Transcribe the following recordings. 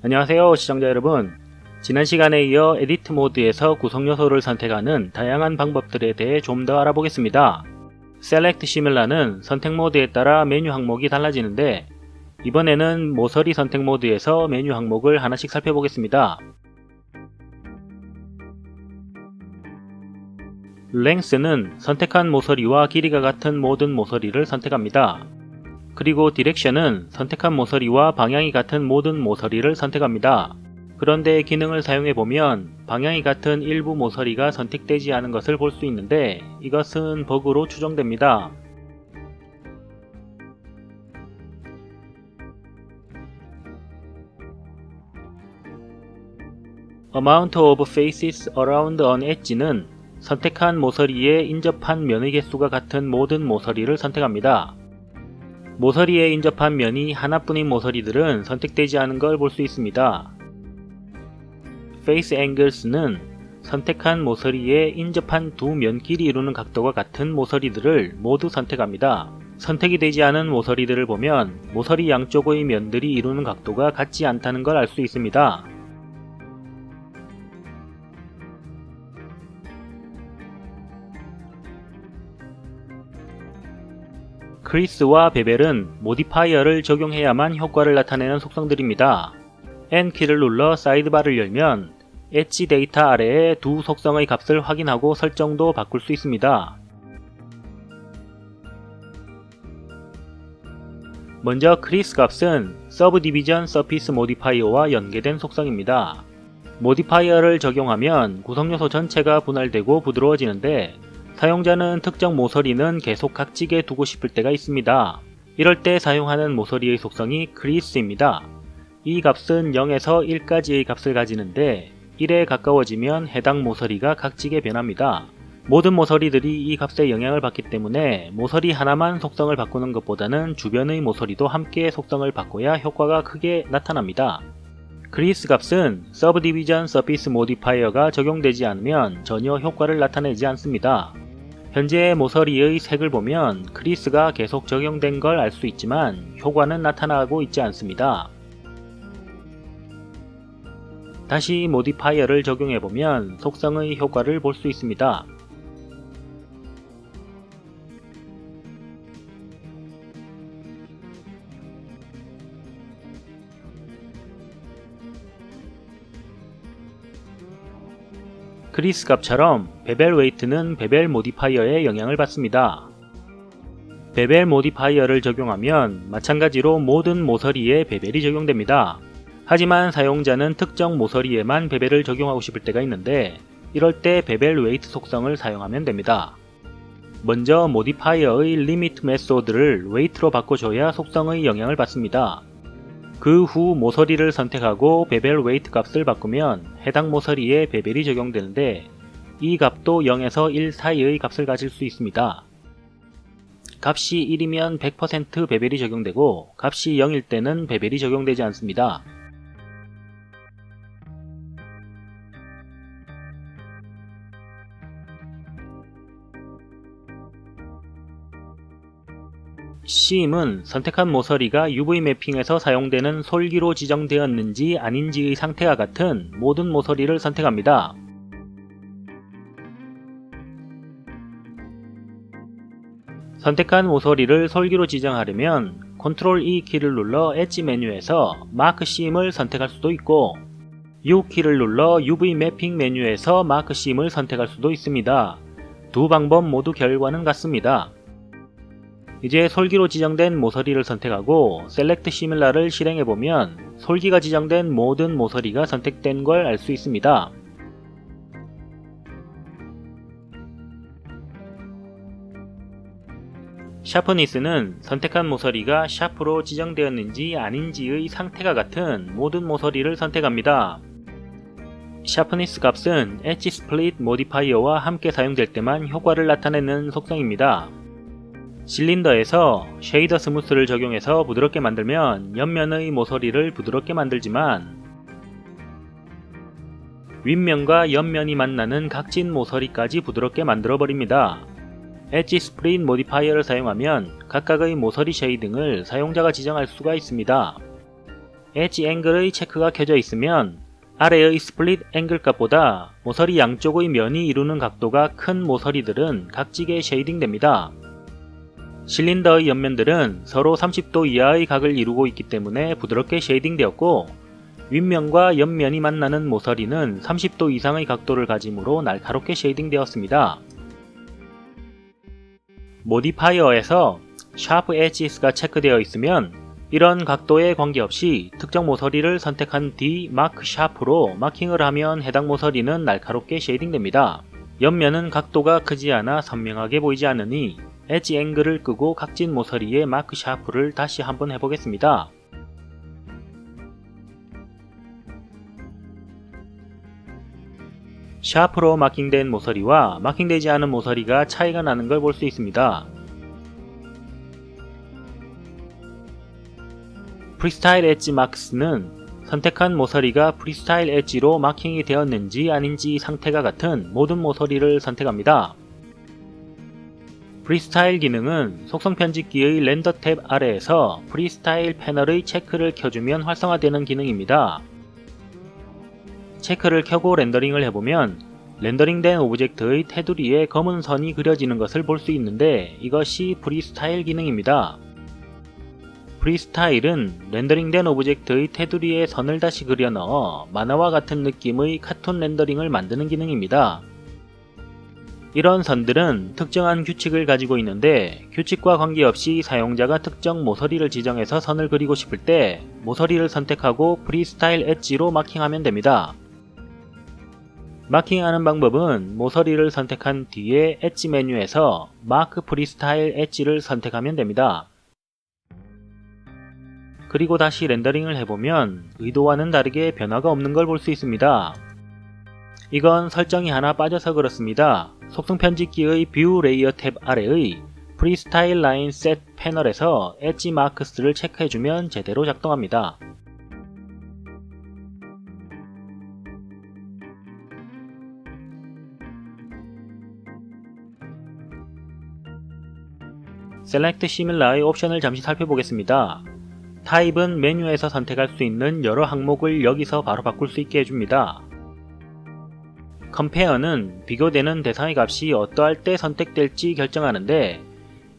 안녕하세요 시청자 여러분. 지난 시간에 이어 에디트 모드에서 구성 요소를 선택하는 다양한 방법들에 대해 좀 더 알아보겠습니다. Select Similar는 선택 모드에 따라 메뉴 항목이 달라지는데 이번에는 모서리 선택 모드에서 메뉴 항목을 하나씩 살펴보겠습니다. Length는 선택한 모서리와 길이가 같은 모든 모서리를 선택합니다. 그리고 디렉션은 선택한 모서리와 방향이 같은 모든 모서리를 선택합니다. 그런데 기능을 사용해보면 방향이 같은 일부 모서리가 선택되지 않은 것을 볼 수 있는데 이것은 버그로 추정됩니다. Amount of faces around an edge는 선택한 모서리에 인접한 면의 개수가 같은 모든 모서리를 선택합니다. 모서리에 인접한 면이 하나뿐인 모서리들은 선택되지 않은 걸 볼 수 있습니다. Face Angles는 선택한 모서리에 인접한 두 면끼리 이루는 각도가 같은 모서리들을 모두 선택합니다. 선택이 되지 않은 모서리들을 보면 모서리 양쪽의 면들이 이루는 각도가 같지 않다는 걸 알 수 있습니다. 크리스와 베벨은 모디파이어를 적용해야만 효과를 나타내는 속성들입니다. N키를 눌러 사이드바를 열면 엣지 데이터 아래에 두 속성의 값을 확인하고 설정도 바꿀 수 있습니다. 먼저 크리스 값은 Subdivision Surface 모디파이어와 연계된 속성입니다. 모디파이어를 적용하면 구성요소 전체가 분할되고 부드러워지는데 사용자는 특정 모서리는 계속 각지게 두고 싶을 때가 있습니다. 이럴 때 사용하는 모서리의 속성이 크리스입니다. 이 값은 0에서 1까지의 값을 가지는데 1에 가까워지면 해당 모서리가 각지게 변합니다. 모든 모서리들이 이 값에 영향을 받기 때문에 모서리 하나만 속성을 바꾸는 것보다는 주변의 모서리도 함께 속성을 바꿔야 효과가 크게 나타납니다. 크리스 값은 Subdivision Surface 모디파이어가 적용되지 않으면 전혀 효과를 나타내지 않습니다. 현재 모서리의 색을 보면 크리스가 계속 적용된 걸 알 수 있지만 효과는 나타나고 있지 않습니다. 다시 모디파이어를 적용해보면 속성의 효과를 볼 수 있습니다. 크리스 값처럼 베벨 웨이트는 베벨 모디파이어의 영향을 받습니다. 베벨 모디파이어를 적용하면 마찬가지로 모든 모서리에 베벨이 적용됩니다. 하지만 사용자는 특정 모서리에만 베벨을 적용하고 싶을 때가 있는데 이럴 때 베벨 웨이트 속성을 사용하면 됩니다. 먼저 모디파이어의 리미트 메소드를 웨이트로 바꿔줘야 속성의 영향을 받습니다. 그 후 모서리를 선택하고 베벨 웨이트 값을 바꾸면 해당 모서리에 베벨이 적용되는데 이 값도 0에서 1 사이의 값을 가질 수 있습니다. 값이 1이면 100% 베벨이 적용되고 값이 0일 때는 베벨이 적용되지 않습니다. C임은 선택한 모서리가 UV 매핑에서 사용되는 솔기로 지정되었는지 아닌지의 상태가 같은 모든 모서리를 선택합니다. 선택한 모서리를 솔기로 지정하려면 Ctrl E 키를 눌러 엣지 메뉴에서 마크 C임을 선택할 수도 있고 U 키를 눌러 UV 매핑 메뉴에서 마크 C임을 선택할 수도 있습니다. 두 방법 모두 결과는 같습니다. 이제 솔기로 지정된 모서리를 선택하고 Select Similar를 실행해보면 솔기가 지정된 모든 모서리가 선택된 걸 알 수 있습니다. 샤프니스는 선택한 모서리가 샤프로 지정되었는지 아닌지의 상태가 같은 모든 모서리를 선택합니다. 샤프니스 값은 엣지 스플릿 모디파이어와 함께 사용될 때만 효과를 나타내는 속성입니다. 실린더에서 쉐이더 스무스를 적용해서 부드럽게 만들면 옆면의 모서리를 부드럽게 만들지만 윗면과 옆면이 만나는 각진 모서리까지 부드럽게 만들어버립니다. 엣지 스플릿 모디파이어를 사용하면 각각의 모서리 쉐이딩을 사용자가 지정할 수가 있습니다. 엣지 앵글의 체크가 켜져 있으면 아래의 스플릿 앵글 값보다 모서리 양쪽의 면이 이루는 각도가 큰 모서리들은 각지게 쉐이딩됩니다. 실린더의 옆면들은 서로 30도 이하의 각을 이루고 있기 때문에 부드럽게 쉐이딩되었고, 윗면과 옆면이 만나는 모서리는 30도 이상의 각도를 가지므로 날카롭게 쉐이딩되었습니다. 모디파이어에서 샤프 엣지스가 체크되어 있으면 이런 각도에 관계없이 특정 모서리를 선택한 뒤 마크 샤프로 마킹을 하면 해당 모서리는 날카롭게 쉐이딩됩니다. 옆면은 각도가 크지 않아 선명하게 보이지 않으니 엣지 앵글을 끄고 각진 모서리에 마크 샤프를 다시 한번 해보겠습니다. 샤프로 마킹된 모서리와 마킹되지 않은 모서리가 차이가 나는 걸 볼 수 있습니다. 프리스타일 엣지 마크스는 선택한 모서리가 프리스타일 엣지로 마킹이 되었는지 아닌지 상태가 같은 모든 모서리를 선택합니다. 프리스타일 기능은 속성 편집기의 렌더 탭 아래에서 프리스타일 패널의 체크를 켜주면 활성화되는 기능입니다. 체크를 켜고 렌더링을 해보면 렌더링된 오브젝트의 테두리에 검은 선이 그려지는 것을 볼 수 있는데, 이것이 프리스타일 기능입니다. 프리스타일은 렌더링된 오브젝트의 테두리에 선을 다시 그려 넣어 만화와 같은 느낌의 카툰 렌더링을 만드는 기능입니다. 이런 선들은 특정한 규칙을 가지고 있는데, 규칙과 관계없이 사용자가 특정 모서리를 지정해서 선을 그리고 싶을 때 모서리를 선택하고 프리스타일 엣지로 마킹하면 됩니다. 마킹하는 방법은 모서리를 선택한 뒤에 엣지 메뉴에서 마크 프리스타일 엣지를 선택하면 됩니다. 그리고 다시 렌더링을 해보면 의도와는 다르게 변화가 없는 걸 볼 수 있습니다. 이건 설정이 하나 빠져서 그렇습니다. 속성 편집기의 뷰 레이어 탭 아래의 프리스타일 라인 셋 패널에서 엣지 마크스를 체크해주면 제대로 작동합니다. 셀렉트 시밀라의 옵션을 잠시 살펴보겠습니다. 타입은 메뉴에서 선택할 수 있는 여러 항목을 여기서 바로 바꿀 수 있게 해줍니다. 컴페어는 비교되는 대상의 값이 어떠할 때 선택될지 결정하는데,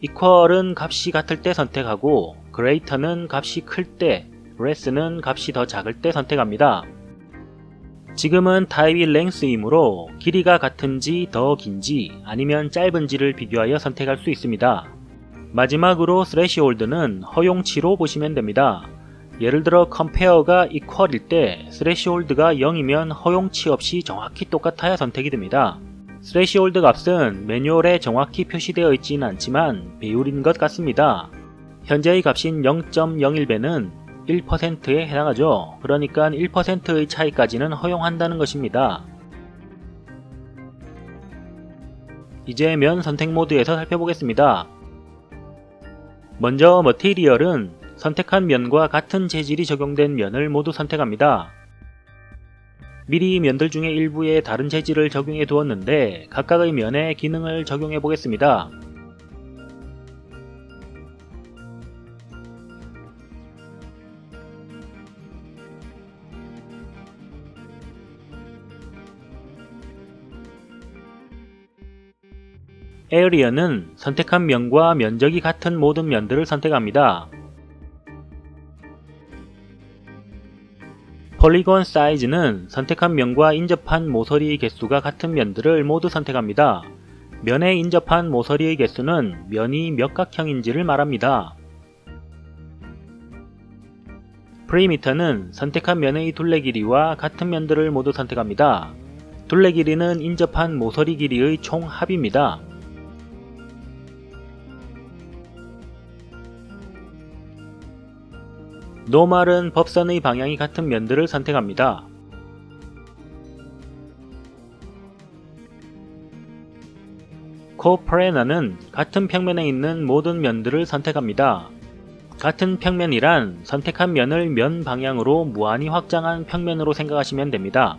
equal은 값이 같을 때 선택하고 greater는 값이 클 때, less는 값이 더 작을 때 선택합니다. 지금은 타입이 length이므로 길이가 같은지 더 긴지 아니면 짧은지를 비교하여 선택할 수 있습니다. 마지막으로 threshold는 허용치로 보시면 됩니다. 예를 들어 compare가 equal일 때 threshold가 0이면 허용치 없이 정확히 똑같아야 선택이 됩니다. threshold 값은 매뉴얼에 정확히 표시되어 있지는 않지만 배율인 것 같습니다. 현재의 값인 0.01배는 1%에 해당하죠. 그러니까 1%의 차이까지는 허용한다는 것입니다. 이제 면 선택 모드에서 살펴보겠습니다. 먼저 머티리얼은 선택한 면과 같은 재질이 적용된 면을 모두 선택합니다. 미리 면들 중에 일부에 다른 재질을 적용해 두었는데 각각의 면에 기능을 적용해 보겠습니다. 에어리어는 선택한 면과 면적이 같은 모든 면들을 선택합니다. 폴리곤 사이즈는 선택한 면과 인접한 모서리의 개수가 같은 면들을 모두 선택합니다. 면에 인접한 모서리의 개수는 면이 몇 각형인지를 말합니다. 프리미터는 선택한 면의 둘레 길이와 같은 면들을 모두 선택합니다. 둘레 길이는 인접한 모서리 길이의 총 합입니다. 노멀은 법선의 방향이 같은 면들을 선택합니다. 코프레너는 같은 평면에 있는 모든 면들을 선택합니다. 같은 평면이란 선택한 면을 면 방향으로 무한히 확장한 평면으로 생각하시면 됩니다.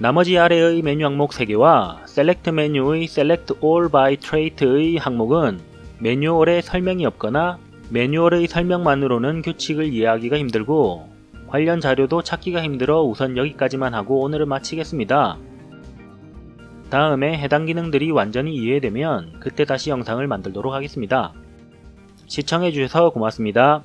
나머지 아래의 메뉴 항목 3개와 Select 메뉴의 Select All by Trait의 항목은 매뉴얼에 설명이 없거나 매뉴얼의 설명만으로는 규칙을 이해하기가 힘들고 관련 자료도 찾기가 힘들어 우선 여기까지만 하고 오늘은 마치겠습니다. 다음에 해당 기능들이 완전히 이해되면 그때 다시 영상을 만들도록 하겠습니다. 시청해주셔서 고맙습니다.